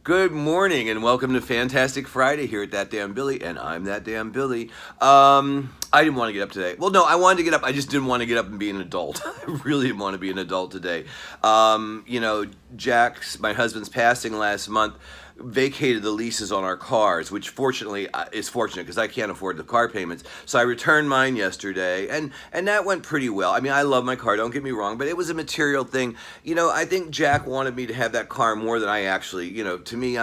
Good morning and welcome to Fantastic Friday here at That Damn Billy, and I'm That Damn Billy. I didn't want to get up today. Well, no, I wanted to get up. I just didn't want to get up and be an adult. I really didn't want to be an adult today. Jack's, my husband's passing last month, vacated the leases on our cars, which fortunately is fortunate because I can't afford the car payments. So I returned mine yesterday, and that went pretty well. I mean, I love my car, don't get me wrong, but it was a material thing. I think Jack wanted me to have that car more than I actually, to me,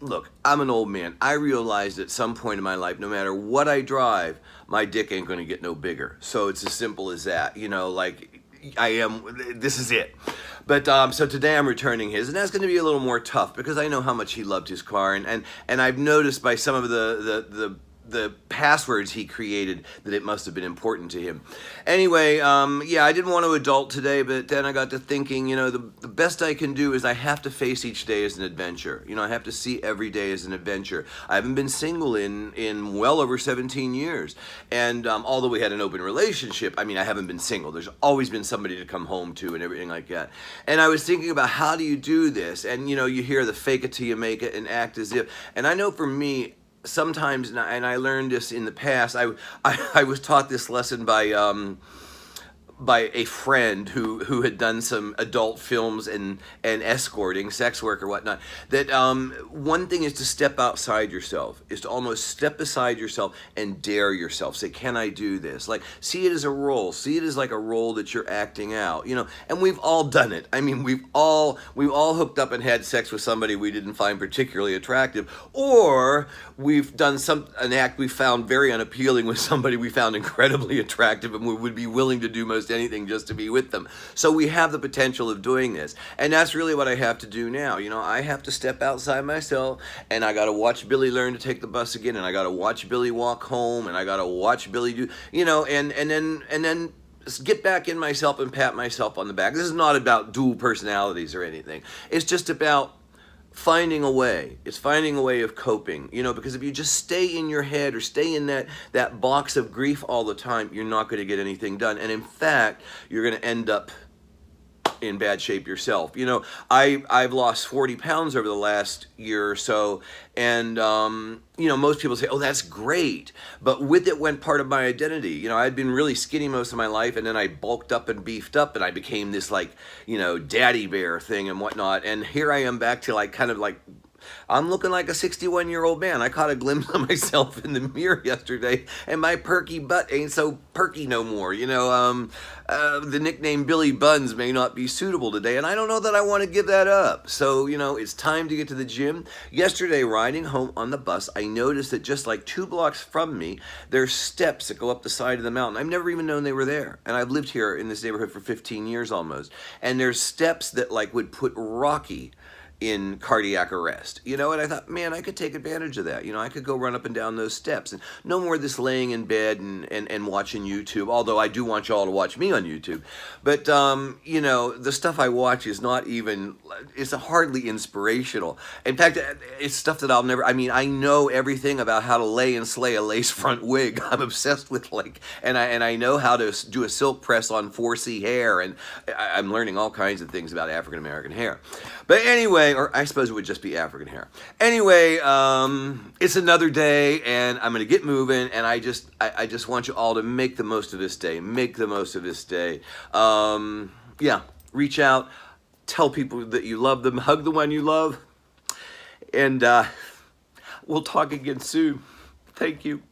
look, I'm an old man. I realized at some point in my life, no matter what I drive, my dick ain't going to get no bigger. So it's as simple as that, this is it. But so today I'm returning his, and that's going to be a little more tough because I know how much he loved his car, and I've noticed by some of the passwords he created that it must have been important to him. Anyway, I didn't want to adult today, but then I got to thinking, the best I can do is I have to face each day as an adventure. I have to see every day as an adventure. I haven't been single in well over 17 years. And although we had an open relationship, I haven't been single. There's always been somebody to come home to and everything like that. And I was thinking about how do you do this? And, you hear the fake it till you make it and act as if. And I know for me, sometimes, and I learned this in the past, I was taught this lesson by a friend who had done some adult films and escorting, sex work or whatnot, that one thing is to step outside yourself, is to almost step aside yourself and dare yourself. Say, can I do this? Like, see it as a role. See it as like a role that you're acting out, and we've all done it. We've all hooked up and had sex with somebody we didn't find particularly attractive, or we've done an act we found very unappealing with somebody we found incredibly attractive and we would be willing to do most anything just to be with them. So we have the potential of doing this, and that's really what I have to do now. I have to step outside myself, and I got to watch Billy learn to take the bus again, and I got to watch Billy walk home, and I got to watch Billy do, and then get back in myself and pat myself on the back. This is not about dual personalities or anything. It's just about finding a way. It's finding a way of coping, because if you just stay in your head or stay in that box of grief all the time, you're not going to get anything done. And in fact, you're going to end up in bad shape yourself. I've lost 40 pounds over the last year or so, and most people say, oh, that's great, but with it went part of my identity. I'd been really skinny most of my life, and then I bulked up and beefed up, and I became this daddy bear thing and whatnot, and here I am back to I'm looking like a 61-year-old man. I caught a glimpse of myself in the mirror yesterday, and my perky butt ain't so perky no more. The nickname Billy Buns may not be suitable today, and I don't know that I want to give that up. So, it's time to get to the gym. Yesterday, riding home on the bus, I noticed that just like 2 blocks from me, there's steps that go up the side of the mountain. I've never even known they were there, and I've lived here in this neighborhood for 15 years almost. And there's steps that would put Rocky in cardiac arrest, and I thought, man, I could take advantage of that. I could go run up and down those steps, and no more this laying in bed and watching YouTube, although I do want you all to watch me on YouTube. But, the stuff I watch is not even, it's hardly inspirational. In fact, it's stuff that I'll never, I know everything about how to lay and slay a lace front wig. I'm obsessed with and I know how to do a silk press on 4C hair, and I'm learning all kinds of things about African American hair. But anyway, or I suppose it would just be African hair. Anyway, it's another day, and I'm going to get moving, and I just want you all to make the most of this day. Make the most of this day. Reach out, tell people that you love them, hug the one you love, and we'll talk again soon. Thank you.